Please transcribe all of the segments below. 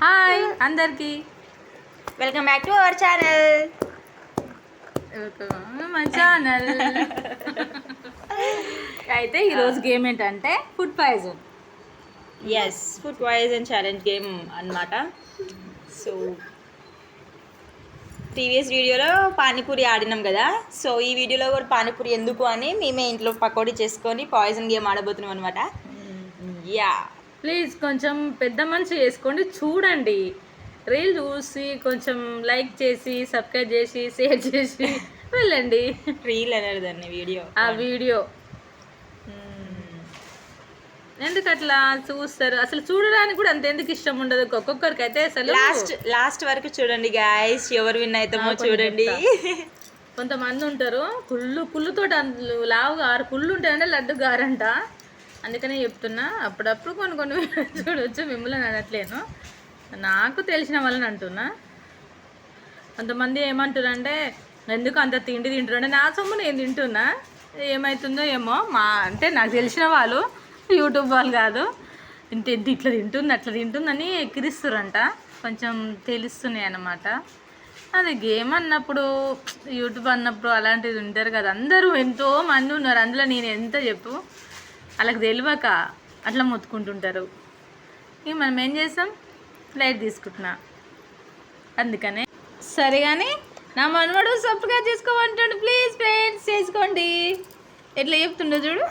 Hi అందరికి welcome back to our channel. మా channel అయితే ఈరోజు గేమ్ ఏంటంటే food poison. Yes, food poison challenge game అన్నమాట. సో ప్రీవియస్ వీడియోలో పానీపూరి ఆడినాం కదా, సో ఈ వీడియోలో కూడా పానీపూరి ఎందుకు అని మేమే ఇంట్లో పకోడీ చేసుకొని పాయిజన్ గేమ్ ఆడబోతున్నాం అనమాట. యా, ప్లీజ్ కొంచెం పెద్ద మనిషి చేసుకోండి, చూడండి రీల్ చూసి కొంచెం లైక్ చేసి సబ్స్క్రైబ్ చేసి షేర్ చేసి వెళ్ళండి. రీల్ అనేది దాన్ని వీడియో ఎందుకు అట్లా చూస్తారు? అసలు చూడడానికి కూడా అంత ఎందుకు ఇష్టం ఉండదు ఒక్కొక్కరికి అయితే. అసలు లాస్ట్ వరకు చూడండి గాయస్, ఎవరు విన్ అవుతామో చూడండి. కొంతమంది ఉంటారు కుళ్ళుతో లావుగా 6 కుళ్ళు ఉంటాయంటే లడ్డు గారంట. అందుకనే చెప్తున్నా, అప్పుడప్పుడు కొన్ని చూడవచ్చు. మిమ్మల్ని అనట్లేను, నాకు తెలిసిన వాళ్ళని అంటున్నా. కొంతమంది ఏమంటారంటే ఎందుకు అంత తిండి తింటారంటే నా సొమ్ము నేను తింటున్నా, ఏమవుతుందో ఏమో. అంటే నాకు తెలిసిన వాళ్ళు, యూట్యూబ్ వాళ్ళు కాదు, ఇంత ఇట్లా తింటుంది అట్లా తింటుందని ఎక్కిరిస్తారంట. కొంచెం తెలుస్తున్నాయి అన్నమాట. అది గేమ్ అన్నప్పుడు, యూట్యూబ్ అన్నప్పుడు అలాంటిది ఉంటారు కదా. అందరూ ఎంతో మంది ఉన్నారు అందులో, నేను ఎంత చెప్పు వాళ్ళకి తెలియక అట్లా మొత్తుకుంటుంటారు. ఇక మనం ఏం చేస్తాం, లైట్ తీసుకుంటున్నా. అందుకనే సరే కానీ నా మనవాడు సబ్స్క్రైబ్ చేసుకోమంటాడు. ప్లీజ్ ఫ్రెండ్స్ చేసుకోండి. ఎట్లా చెప్తుండో చూడు.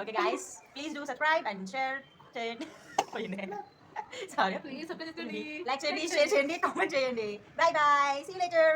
Okay guys, please do subscribe and share. Sorry, please like చేయండి, share చేయండి, comment చేయండి. Bye bye, see you later.